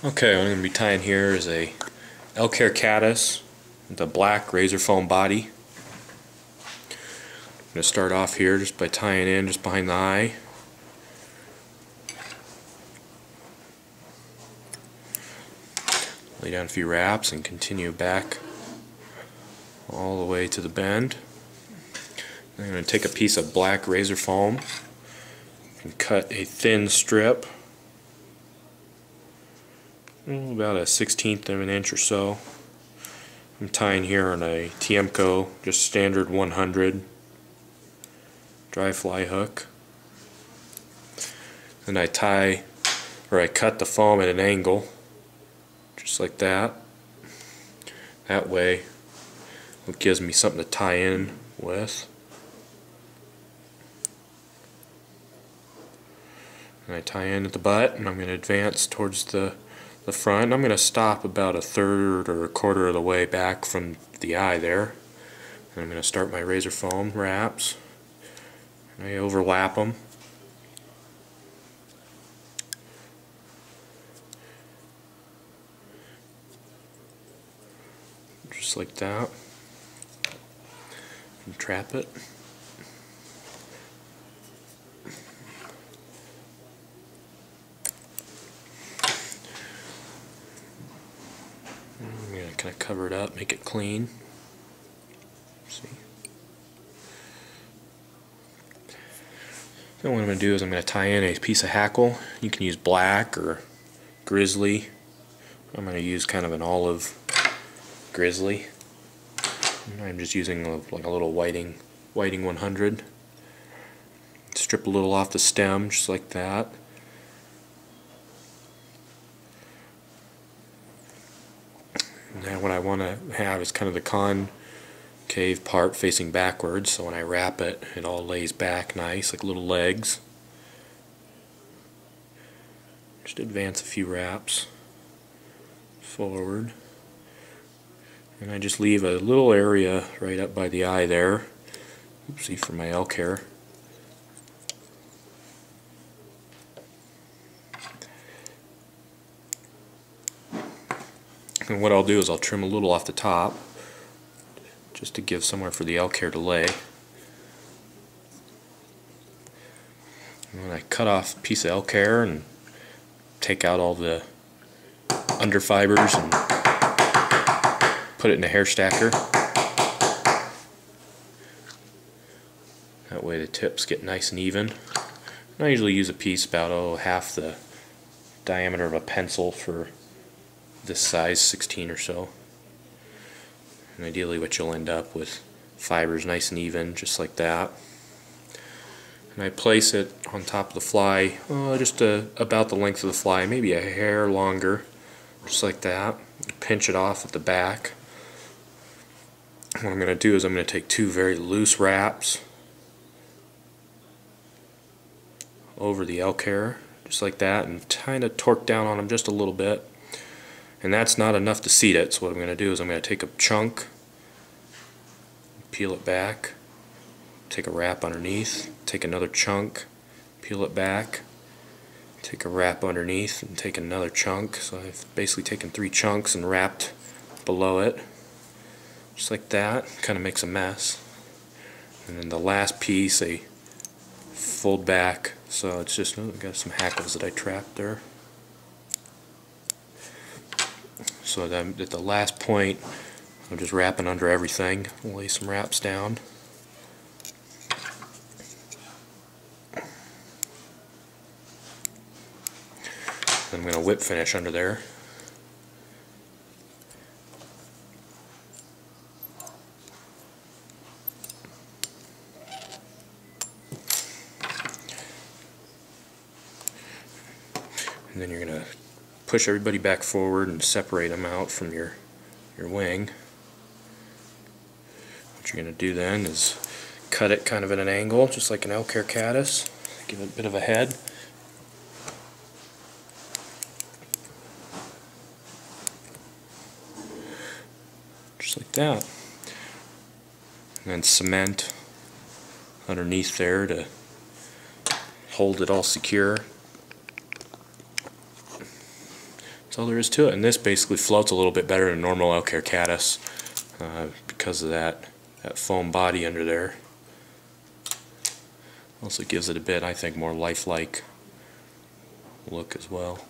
Okay, what I'm going to be tying here is a Elk Hair Caddis with a black Razor Foam body. I'm going to start off here just by tying in just behind the eye. Lay down a few wraps and continue back all the way to the bend. I'm going to take a piece of black Razor Foam and cut a thin strip, about a 1/16 of an inch or so. I'm tying here on a Tiemco, just standard 100 dry fly hook. Then I cut the foam at an angle, just like that. That way it gives me something to tie in with. And I tie in at the butt, and I'm going to advance towards the front. I'm going to stop about 1/3 or 1/4 of the way back from the eye there. And I'm going to start my Razor Foam wraps. I overlap them. Just like that. And trap it. I'm going to kind of cover it up, make it clean. See? Then what I'm going to do is I'm going to tie in a piece of Hackle. You can use black or grizzly. I'm going to use kind of an olive grizzly. I'm just using like a little whiting 100. Strip a little off the stem, just like that. Now what I want to have is kind of the concave part facing backwards, so when I wrap it, it all lays back nice, like little legs. Just advance a few wraps forward. And I just leave a little area right up by the eye there. Oopsie, for my elk hair. And what I'll do is I'll trim a little off the top just to give somewhere for the elk hair to lay. And then I cut off a piece of elk hair and take out all the underfibers and put it in a hair stacker. That way the tips get nice and even. And I usually use a piece about half the diameter of a pencil for this size, 16 or so. And ideally what you'll end up with fibers nice and even, just like that. And I place it on top of the fly, just about the length of the fly, maybe a hair longer, just like that. Pinch it off at the back. What I'm going to do is I'm going to take 2 very loose wraps over the elk hair, just like that, and kind of torque down on them just a little bit. And that's not enough to seat it, so what I'm going to do is I'm going to take a chunk, peel it back, take a wrap underneath, take another chunk, peel it back, take a wrap underneath, and take another chunk. So I've basically taken 3 chunks and wrapped below it, just like that. Kind of makes a mess. And then the last piece I fold back, so it's just, I've got some hackles that I trapped there. So then at the last point, I'm just wrapping under everything. I'll lay some wraps down. I'm going to whip finish under there. And then you're going to push everybody back forward and separate them out from your wing. What you're going to do then is cut it kind of at an angle, just like an Elk Hair Caddis. Give it a bit of a head. Just like that. And then cement underneath there to hold it all secure. That's all there is to it. And this basically floats a little bit better than normal Elk Hair Caddis because of that foam body under there. Also gives it a bit, I think, more lifelike look as well.